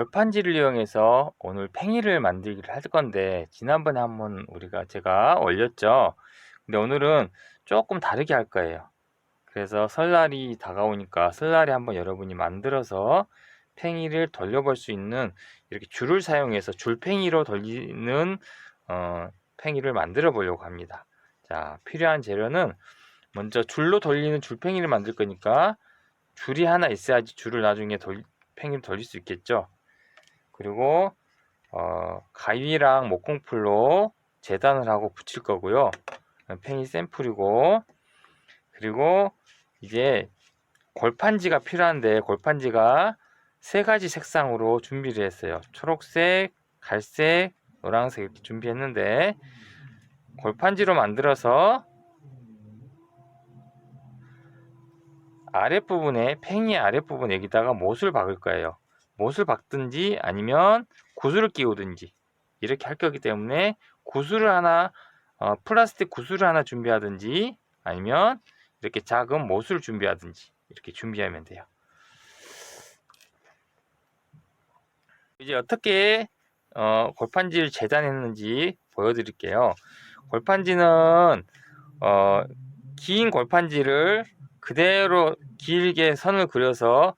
골판지를 이용해서 오늘 팽이를 만들기를 할 건데, 지난번에 한번 제가 올렸죠. 근데 오늘은 조금 다르게 할 거예요. 그래서 설날이 다가오니까 설날에 한번 여러분이 만들어서 팽이를 돌려볼 수 있는, 이렇게 줄을 사용해서 줄팽이로 돌리는 팽이를 만들어 보려고 합니다. 자, 필요한 재료는, 먼저 줄로 돌리는 줄팽이를 만들 거니까 줄이 하나 있어야지 줄을 나중에 팽이를 돌릴 수 있겠죠. 그리고 가위랑 목공풀로 재단을 하고 붙일 거고요. 팽이 샘플이고, 그리고 이제 골판지가 필요한데, 골판지가 세 가지 색상으로 준비를 했어요. 초록색, 갈색, 노란색 이렇게 준비했는데, 골판지로 만들어서 아랫부분에, 팽이 아랫부분 여기다가 못을 박을 거예요. 못을 박든지 아니면 구슬을 끼우든지 이렇게 할 거기 때문에, 구슬을 하나, 플라스틱 구슬을 하나 준비하든지 아니면 이렇게 작은 못을 준비하든지 이렇게 준비하면 돼요. 이제 어떻게 골판지를 재단했는지 보여드릴게요. 골판지는 긴 골판지를 그대로 길게 선을 그려서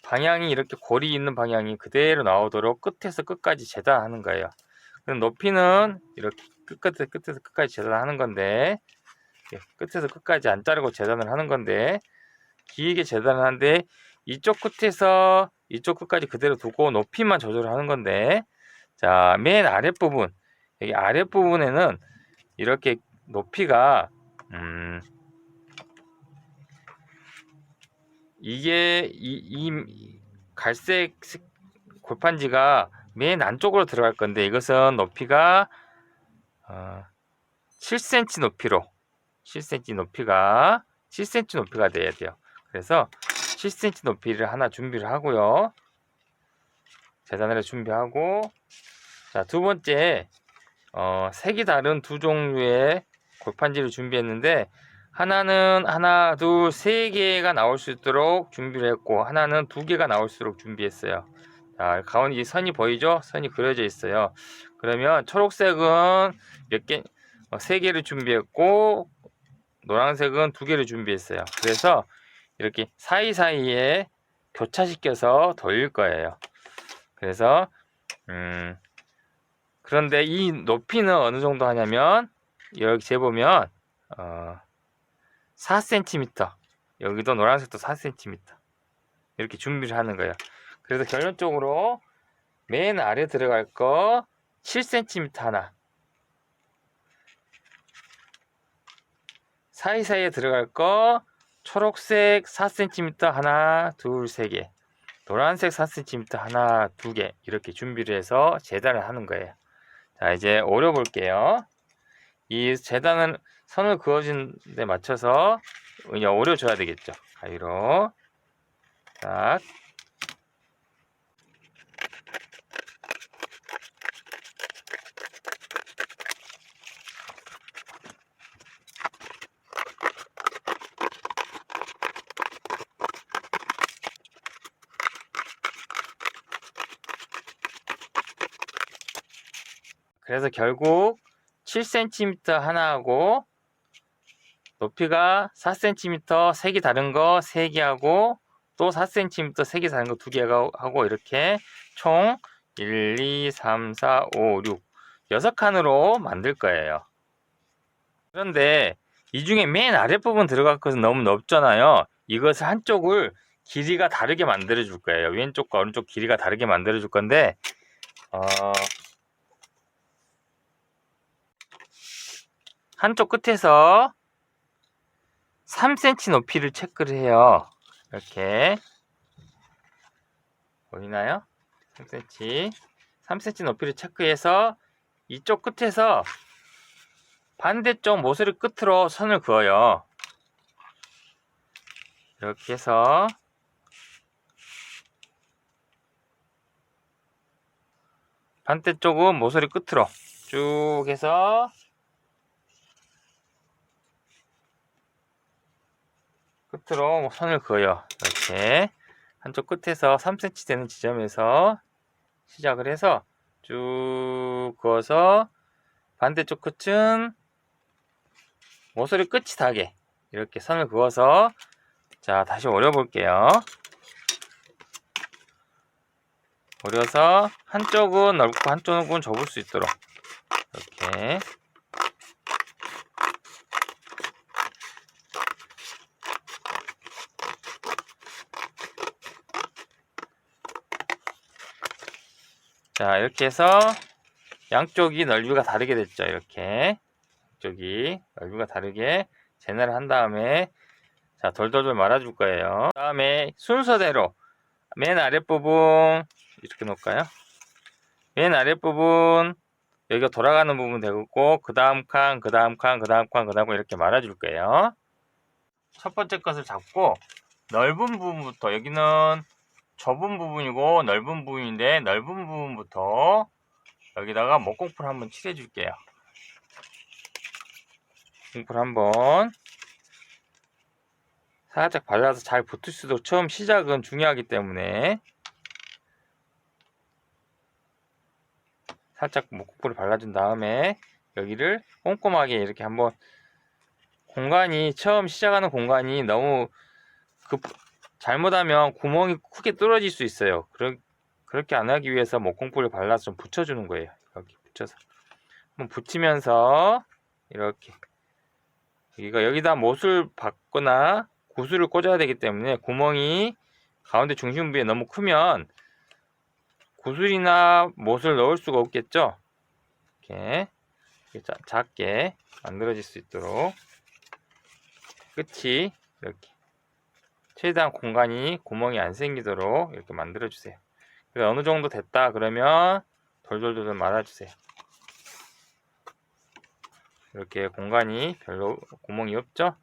방향이, 이렇게 골이 있는 방향이 그대로 나오도록 끝에서 끝까지 재단하는 거예요. 그럼 높이는 이렇게 끝에서 끝까지 재단하는 건데, 끝에서 끝까지 안 자르고 재단을 하는 건데, 길게 재단을 하는데, 이쪽 끝에서 이쪽 끝까지 그대로 두고 높이만 조절하는 건데, 자, 맨 아랫부분, 여기 아랫부분에는 이렇게 높이가 이게 이 갈색 골판지가 맨 안쪽으로 들어갈 건데, 이것은 높이가 7cm 높이로, 7cm 높이가 7cm 높이가 돼야 돼요. 그래서 7cm 높이를 하나 준비를 하고요. 재단을 준비하고, 자, 두 번째, 색이 다른 두 종류의 골판지를 준비했는데, 하나는 하나, 둘, 세 개가 나올 수 있도록 준비를 했고, 하나는 두 개가 나올 수 있도록 준비했어요. 자, 가운데 이 선이 보이죠? 선이 그려져 있어요. 그러면 초록색은 몇 개, 세 개를 준비했고, 노란색은 두 개를 준비했어요. 그래서 이렇게 사이사이에 교차시켜서 돌릴 거예요. 그래서 그런데 이 높이는 어느 정도 하냐면, 여기 재보면 4cm, 여기도 노란색도 4cm 이렇게 준비를 하는 거예요. 그래서 결론적으로 맨 아래 들어갈 거 7cm 하나, 사이사이에 들어갈 거 초록색 4cm 하나, 둘, 세 개, 노란색 4cm 하나, 두 개, 이렇게 준비를 해서 재단을 하는 거예요. 자, 이제 오려 볼게요. 이 재단은 선을 그어준 데 맞춰서 이제 오려줘야 되겠죠. 가위로 딱. 그래서 결국 7cm 하나하고, 높이가 4cm 색이 다른 거 3개 하고, 또 4cm 색이 다른 거 2개 하고, 이렇게 총 1, 2, 3, 4, 5, 6, 6칸으로 만들 거예요. 그런데 이 중에 맨 아랫부분 들어갈 것은 너무 넓잖아요. 이것을 한쪽을 길이가 다르게 만들어 줄 거예요. 왼쪽과 오른쪽 길이가 다르게 만들어 줄 건데, 한쪽 끝에서 3cm 높이를 체크를 해요. 이렇게 보이나요? 3cm 높이를 체크해서 이쪽 끝에서 반대쪽 모서리 끝으로 선을 그어요. 이렇게 해서 반대쪽은 모서리 끝으로 쭉 해서 끝으로 선을 그어요. 이렇게. 한쪽 끝에서 3cm 되는 지점에서 시작을 해서 쭉 그어서 반대쪽 끝은 모서리 끝이 닿게 이렇게 선을 그어서, 자, 다시 오려 볼게요. 오려서 한쪽은 넓고 한쪽은 좁을 수 있도록 이렇게. 자, 이렇게 해서 양쪽이 넓이가 다르게 됐죠. 이렇게 양쪽이 넓이가 다르게 재단을 한 다음에, 자, 돌돌돌 말아줄 거예요. 그 다음에 순서대로 맨 아랫부분 이렇게 놓을까요? 맨 아랫부분 여기가 돌아가는 부분 되고, 그 다음 칸, 그 다음 칸, 그 다음 칸, 그 다음 칸 이렇게 말아줄 거예요. 첫 번째 것을 잡고 넓은 부분부터, 여기는 좁은 부분이고 넓은 부분인데 넓은 부분부터 여기다가 목공풀 한번 칠해 줄게요. 목공풀 한번 살짝 발라서 잘 붙을 수도, 처음 시작은 중요하기 때문에 살짝 목공풀을 발라준 다음에 여기를 꼼꼼하게 이렇게 한번, 공간이 처음 시작하는 공간이 너무 잘못하면 구멍이 크게 뚫어질 수 있어요. 그렇게 안 하기 위해서 목공풀을 발라서 좀 붙여주는 거예요. 여기 붙여서 한번 붙이면서 이렇게 여기다 못을 박거나 구슬을 꽂아야 되기 때문에, 구멍이 가운데 중심부에 너무 크면 구슬이나 못을 넣을 수가 없겠죠. 이렇게 작게 만들어질 수 있도록 끝이 이렇게 최대한 구멍이 안 생기도록 이렇게 만들어 주세요. 그래서 어느 정도 됐다 그러면 돌돌돌 말아주세요. 이렇게 공간이 별로 구멍이 없죠.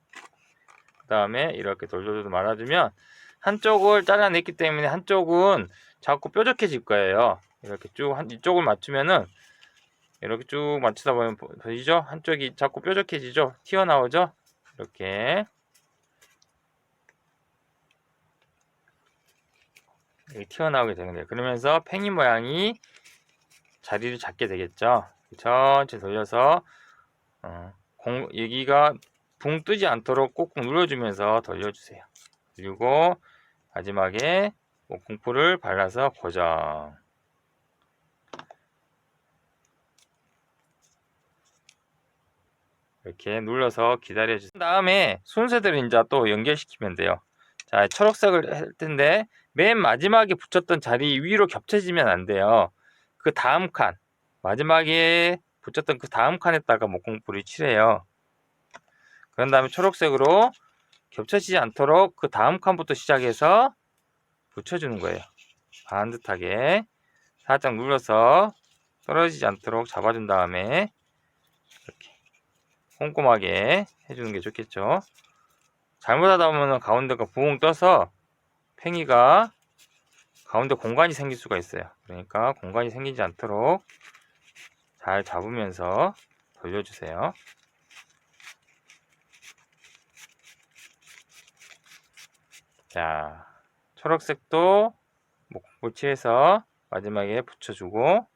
그 다음에 이렇게 돌돌돌 말아주면, 한쪽을 잘라냈기 때문에 한쪽은 자꾸 뾰족해질 거예요. 이렇게 쭉 이쪽을 맞추면은, 이렇게 쭉 맞추다 보면 보이죠? 한쪽이 자꾸 뾰족해지죠? 튀어나오죠? 이렇게 튀어나오게 되는 거예요. 그러면서 팽이 모양이 자리를 잡게 되겠죠. 천천히 돌려서 여기가 붕 뜨지 않도록 꾹꾹 눌러주면서 돌려주세요. 그리고 마지막에 목공풀을 발라서 고정. 이렇게 눌러서 기다려주세요. 그 다음에 순서대로 이제 또 연결시키면 돼요. 자, 초록색을 할 텐데 맨 마지막에 붙였던 자리 위로 겹쳐지면 안 돼요. 그 다음 칸, 마지막에 붙였던 그 다음 칸에다가 목공풀을 칠해요. 그런 다음에 초록색으로 겹쳐지지 않도록 그 다음 칸부터 시작해서 붙여주는 거예요. 반듯하게 살짝 눌러서 떨어지지 않도록 잡아준 다음에 이렇게 꼼꼼하게 해주는 게 좋겠죠. 잘못하다 보면 가운데가 부엉 떠서 팽이가 가운데 공간이 생길 수가 있어요. 그러니까 공간이 생기지 않도록 잘 잡으면서 돌려주세요. 자, 초록색도 목공풀 칠해서 마지막에 붙여주고,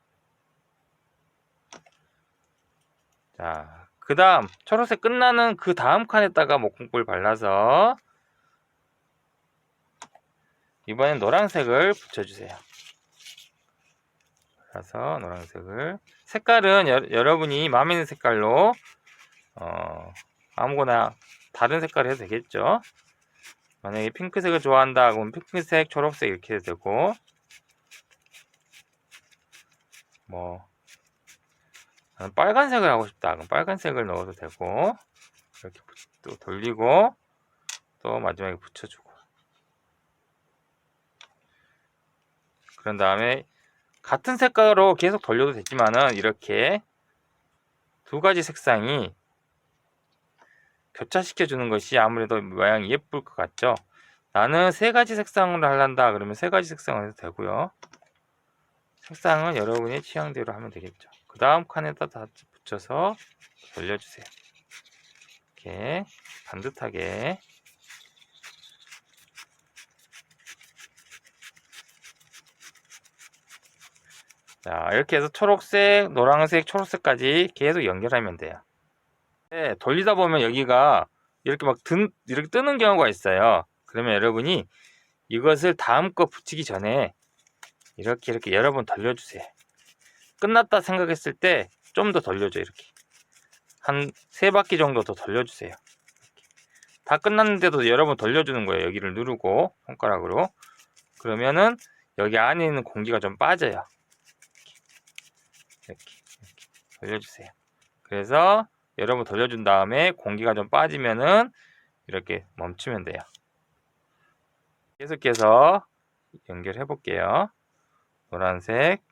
자, 그 다음 초록색 끝나는 그 다음 칸에다가 목공풀 발라서 이번엔 노란색을 붙여주세요. 그래서 노란색을, 색깔은 여러분이 마음에 있는 색깔로 아무거나 다른 색깔 해도 되겠죠. 만약에 핑크색을 좋아한다 그러면 핑크색, 초록색 이렇게 해도 되고, 뭐 나는 빨간색을 하고 싶다 그럼 빨간색을 넣어도 되고, 이렇게 또 돌리고 또 마지막에 붙여주고, 그런 다음에 같은 색깔로 계속 돌려도 되지만은 이렇게 두 가지 색상이 교차시켜 주는 것이 아무래도 모양이 예쁠 것 같죠. 나는 세 가지 색상으로 하란다 그러면 세 가지 색상을 해도 되고요. 색상은 여러분의 취향대로 하면 되겠죠. 그 다음 칸에다 다 붙여서 돌려주세요. 이렇게 반듯하게. 자, 이렇게 해서 초록색, 노란색, 초록색까지 계속 연결하면 돼요. 네, 돌리다 보면 여기가 이렇게 이렇게 뜨는 경우가 있어요. 그러면 여러분이 이것을 다음 거 붙이기 전에 이렇게 여러 번 돌려주세요. 끝났다 생각했을 때 좀 더 돌려줘. 이렇게 한 3바퀴 정도 더 돌려주세요. 다 끝났는데도 여러 번 돌려주는 거예요. 여기를 누르고 손가락으로. 그러면은 여기 안에 있는 공기가 좀 빠져요. 이렇게 돌려주세요. 그래서 여러 번 돌려준 다음에 공기가 좀 빠지면은 이렇게 멈추면 돼요. 계속해서 연결해 볼게요. 노란색,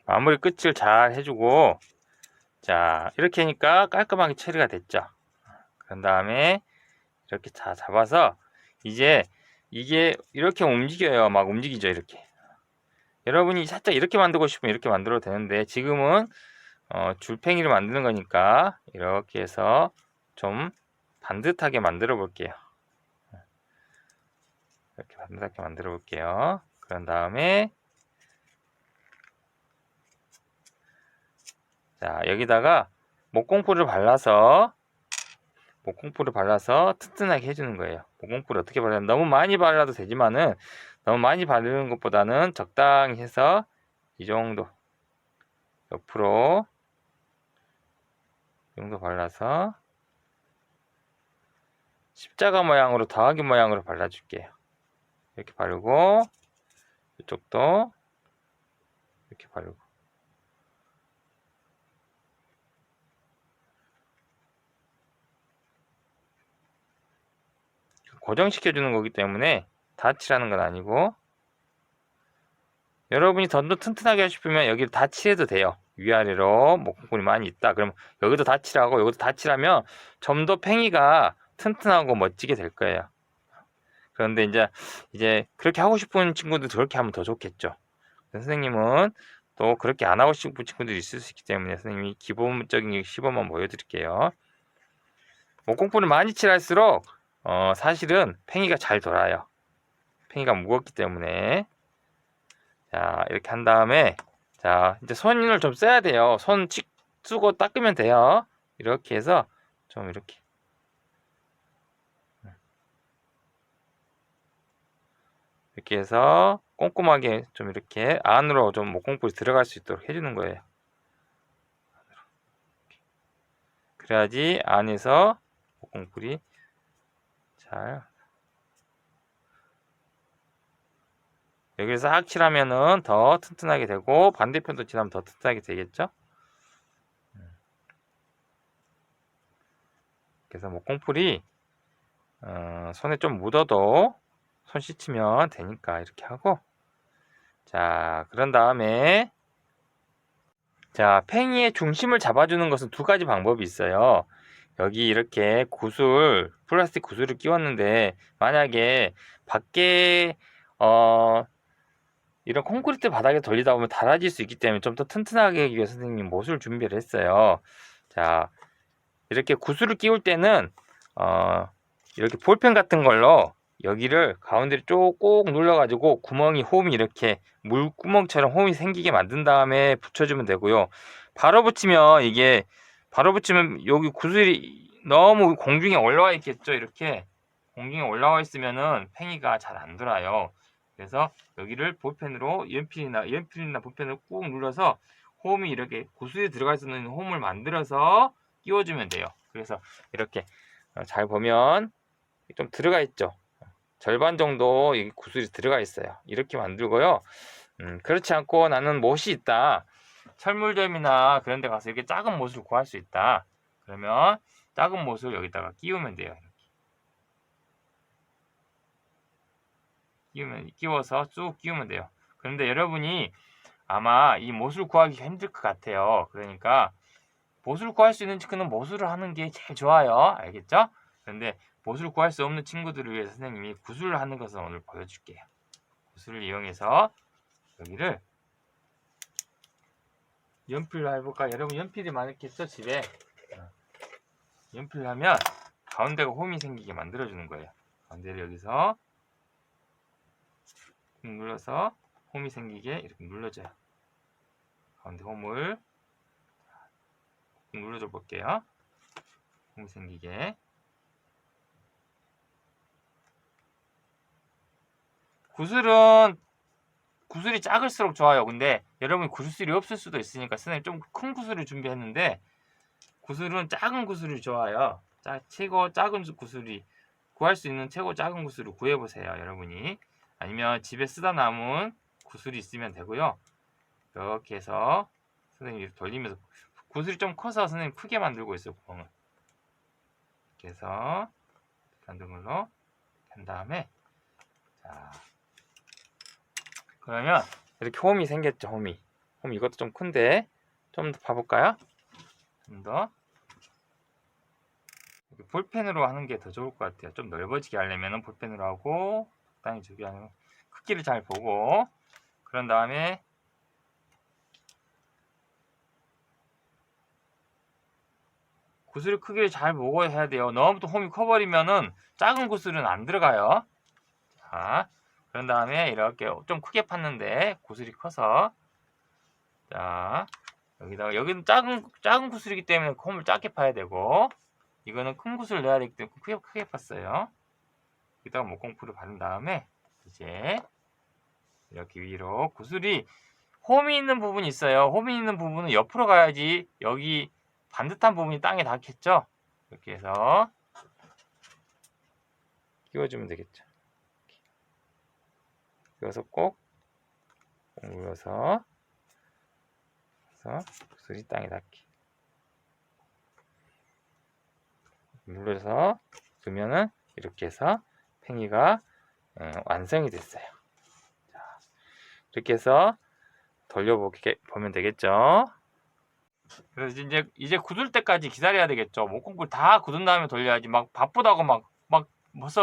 마무리 끝을 잘 해주고, 자, 이렇게 하니까 깔끔하게 처리가 됐죠. 그런 다음에 이렇게 다 잡아서 이제 이게 이렇게 움직여요. 막 움직이죠. 이렇게. 여러분이 살짝 이렇게 만들고 싶으면 이렇게 만들어도 되는데 지금은 줄팽이를 만드는 거니까 이렇게 해서 좀 반듯하게 만들어 볼게요. 이렇게 반듯하게 만들어 볼게요. 그런 다음에 자, 여기다가 목공풀을 발라서 튼튼하게 해주는 거예요. 목공풀을 어떻게 발라요? 너무 많이 발라도 되지만은 너무 많이 바르는 것보다는 적당히 해서 이 정도 옆으로 이 정도 발라서 십자가 모양으로 더하기 모양으로 발라줄게요. 이렇게 바르고 이쪽도 이렇게 바르고 고정시켜 주는 거기 때문에 다 칠하는 건 아니고 여러분이 더 튼튼하게 하고 싶으면 여기를 다 칠해도 돼요. 위아래로 목공풀이 많이 있다. 그럼 여기도 다 칠하고 여기도 다 칠하면 좀 더 팽이가 튼튼하고 멋지게 될 거예요. 그런데 이제 그렇게 하고 싶은 친구들 그렇게 하면 더 좋겠죠. 선생님은 또 그렇게 안 하고 싶은 친구들이 있을 수 있기 때문에 선생님이 기본적인 시범만 보여드릴게요. 목공풀을 많이 칠할수록 사실은 팽이가 잘 돌아요. 팽이가 무겁기 때문에 자 이렇게 한 다음에 자 이제 손을 좀 써야 돼요. 손 쓰고 닦으면 돼요. 이렇게 해서 좀 이렇게 해서 꼼꼼하게 좀 이렇게 안으로 좀 목공풀이 들어갈 수 있도록 해주는 거예요. 그래야지 안에서 목공풀이 잘 여기를 싹 칠하면은 더 튼튼하게 되고 반대편도 칠하면 더 튼튼하게 되겠죠. 그래서 목공풀이 손에 좀 묻어도 손 씻으면 되니까 이렇게 하고 자 그런 다음에 자 팽이의 중심을 잡아주는 것은 두 가지 방법이 있어요. 여기 이렇게 플라스틱 구슬을 끼웠는데 만약에 밖에 이런 콘크리트 바닥에 돌리다 보면 닳아질 수 있기 때문에 좀 더 튼튼하게 하기 위해 선생님이 못을 준비를 했어요. 자 이렇게 구슬을 끼울 때는 이렇게 볼펜 같은 걸로 여기를 가운데를 꼭 눌러가지고 구멍이 홈이 이렇게 물구멍처럼 홈이 생기게 만든 다음에 붙여주면 되고요. 바로 붙이면 여기 구슬이 너무 공중에 올라와 있겠죠. 이렇게 공중에 올라와 있으면은 팽이가 잘 안 돌아요. 그래서 여기를 볼펜으로 연필이나 볼펜으로 꾹 눌러서 홈이 이렇게 구슬이 들어가 있는 홈을 만들어서 끼워주면 돼요. 그래서 이렇게 잘 보면 좀 들어가 있죠. 절반 정도 이 구슬이 들어가 있어요. 이렇게 만들고요. 그렇지 않고 나는 못이 있다. 철물점이나 그런 데 가서 이렇게 작은 못을 구할 수 있다. 그러면 작은 못을 여기다가 끼우면 돼요. 끼워서 쭉 끼우면 돼요. 그런데 여러분이 아마 이 못을 구하기 힘들 것 같아요. 그러니까 못을 구할 수 있는 친구는 못을 하는 게 제일 좋아요. 알겠죠? 그런데 못을 구할 수 없는 친구들을 위해서 선생님이 구슬을 하는 것을 오늘 보여줄게요. 구슬을 이용해서 여기를 연필로 해볼까? 여러분 연필이 많겠죠? 집에 연필을 하면 가운데가 홈이 생기게 만들어주는 거예요. 가운데를 여기서 눌러서 홈이 생기게 이렇게 눌러줘요. 가운데 홈을 눌러줘 볼게요. 홈이 생기게. 구슬이 작을수록 좋아요. 근데 여러분 구슬이 없을 수도 있으니까 선생님 좀 큰 구슬을 준비했는데 구슬은 작은 구슬이 좋아요. 최고 작은 구슬이 구할 수 있는 최고 작은 구슬을 구해보세요. 여러분이 아니면 집에 쓰다 남은 구슬이 있으면 되고요. 이렇게 해서 선생님이 돌리면서 구슬이 좀 커서 선생님 크게 만들고 있어요. 구멍을 이렇게 해서 만든 걸로 한 다음에 자 그러면 이렇게 홈이 생겼죠. 홈 이것도 좀 큰데 좀 더 봐볼까요? 좀 더 볼펜으로 하는 게 더 좋을 것 같아요. 좀 넓어지게 하려면 볼펜으로 하고 적당히 준비하는 크기를 잘 보고 그런 다음에 구슬 크기를 잘 보고 해야 돼요. 너무 또 홈이 커버리면은 작은 구슬은 안 들어가요. 자, 그런 다음에 이렇게 좀 크게 팠는데 구슬이 커서 자 여기는 작은 구슬이기 때문에 홈을 작게 파야 되고 이거는 큰 구슬을 넣어야 되기 때문에 크게 팠어요. 여기다가 목공풀을 바른 다음에 이제 이렇게 위로 구슬이 홈이 있는 부분이 있어요. 홈이 있는 부분은 옆으로 가야지 여기 반듯한 부분이 땅에 닿겠죠. 이렇게 해서 끼워주면 되겠죠. 끼워서 꼭 눌러서 구슬이 땅에 닿게 눌러서 두면은 이렇게 해서 팽이가 완성이 됐어요. 자, 이렇게 해서 돌려보면 되겠죠. 그래서 이제 굳을 때까지 기다려야 되겠죠. 목공풀 다 굳은 다음에 돌려야지. 막 바쁘다고 막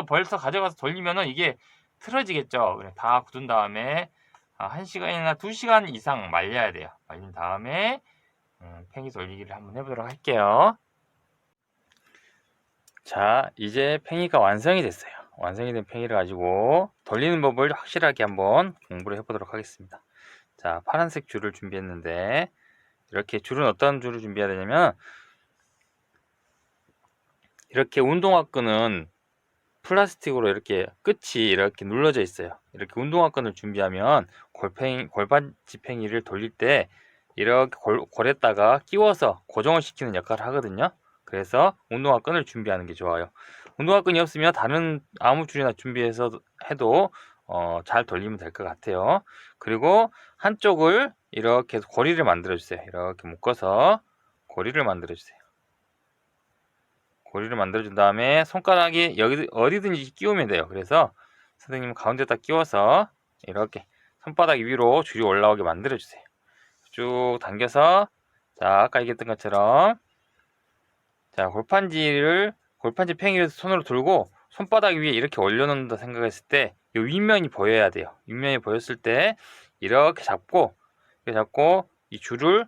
벌써 가져가서 돌리면은 이게 틀어지겠죠. 그래 다 굳은 다음에 1시간이나 2시간 이상 말려야 돼요. 말린 다음에 팽이 돌리기를 한번 해보도록 할게요. 자, 이제 팽이가 완성이 됐어요. 완성이 된 팽이를 가지고 돌리는 법을 확실하게 한번 공부를 해보도록 하겠습니다. 자, 파란색 줄을 준비했는데 이렇게 줄은 어떤 줄을 준비해야 되냐면 이렇게 운동화끈은 플라스틱으로 이렇게 끝이 이렇게 눌러져 있어요. 이렇게 운동화끈을 준비하면 골반지 팽이를 돌릴 때 이렇게 골에다가 끼워서 고정을 시키는 역할을 하거든요. 그래서 운동화끈을 준비하는 게 좋아요. 운동화끈이 없으면 다른 아무 줄이나 준비해서 해도 잘 돌리면 될 것 같아요. 그리고 한쪽을 이렇게 고리를 만들어 주세요. 이렇게 묶어서 고리를 만들어 주세요. 고리를 만들어 준 다음에 손가락이 여기 어디든지 끼우면 돼요. 그래서 선생님은 가운데다 끼워서 이렇게 손바닥 위로 줄이 올라오게 만들어 주세요. 쭉 당겨서 자 아까 얘기했던 것처럼 자 골판지 팽이를 손으로 들고 손바닥 위에 이렇게 올려놓는다 생각했을 때 이 윗면이 보여야 돼요. 윗면이 보였을 때 이렇게 잡고 이 줄을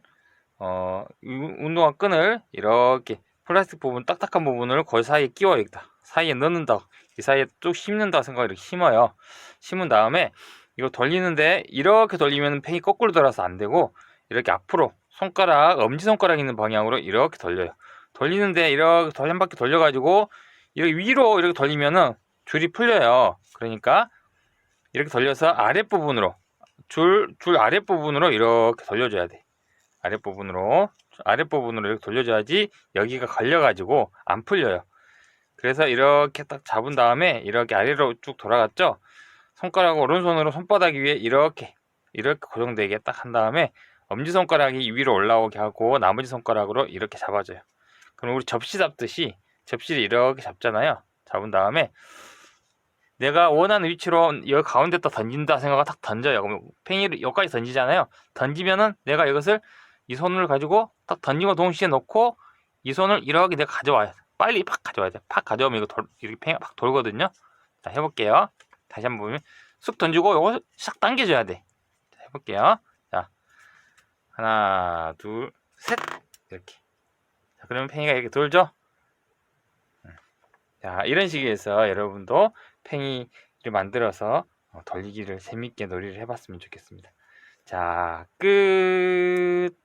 운동화 끈을 이렇게 플라스틱 부분, 딱딱한 부분을 그 사이에 끼워야겠다. 사이에 넣는다. 이 사이에 쭉 심는다 생각을 이렇게 심어요. 심은 다음에 이거 돌리는데 이렇게 돌리면 팽이 거꾸로 돌아서 안 되고 이렇게 앞으로 손가락, 엄지손가락 있는 방향으로 이렇게 돌려요. 돌리는데 이렇게 한 바퀴 돌려가지고 이렇게 위로 이렇게 돌리면은 줄이 풀려요. 그러니까 이렇게 돌려서 아랫부분으로 줄 아랫부분으로 이렇게 돌려줘야 돼. 아랫부분으로 이렇게 돌려줘야지 여기가 걸려가지고 안 풀려요. 그래서 이렇게 딱 잡은 다음에 이렇게 아래로 쭉 돌아갔죠. 손가락 오른손으로 손바닥 위에 이렇게 고정되게 딱 한 다음에 엄지손가락이 위로 올라오게 하고 나머지 손가락으로 이렇게 잡아줘요. 그럼 우리 접시 잡듯이 접시를 이렇게 잡잖아요. 잡은 다음에 내가 원하는 위치로 여기 가운데다 던진다 생각하고 딱 던져요. 그럼 팽이를 여기까지 던지잖아요. 던지면은 내가 이것을 이 손을 가지고 딱 던지고 동시에 놓고 이 손을 이렇게 내가 가져와야 돼. 빨리 팍 가져와야 돼. 팍 가져오면 이거 이렇게 팽이가 팍 돌거든요. 자, 해볼게요. 다시 한번 보면 쑥 던지고 이거 싹 당겨줘야 돼. 자, 해볼게요. 자, 하나, 둘, 셋 이렇게. 자, 그러면 팽이가 이렇게 돌죠. 자, 이런 식으로 여러분도 팽이를 만들어서 돌리기를 재밌게 놀이를 해봤으면 좋겠습니다. 자, 끝.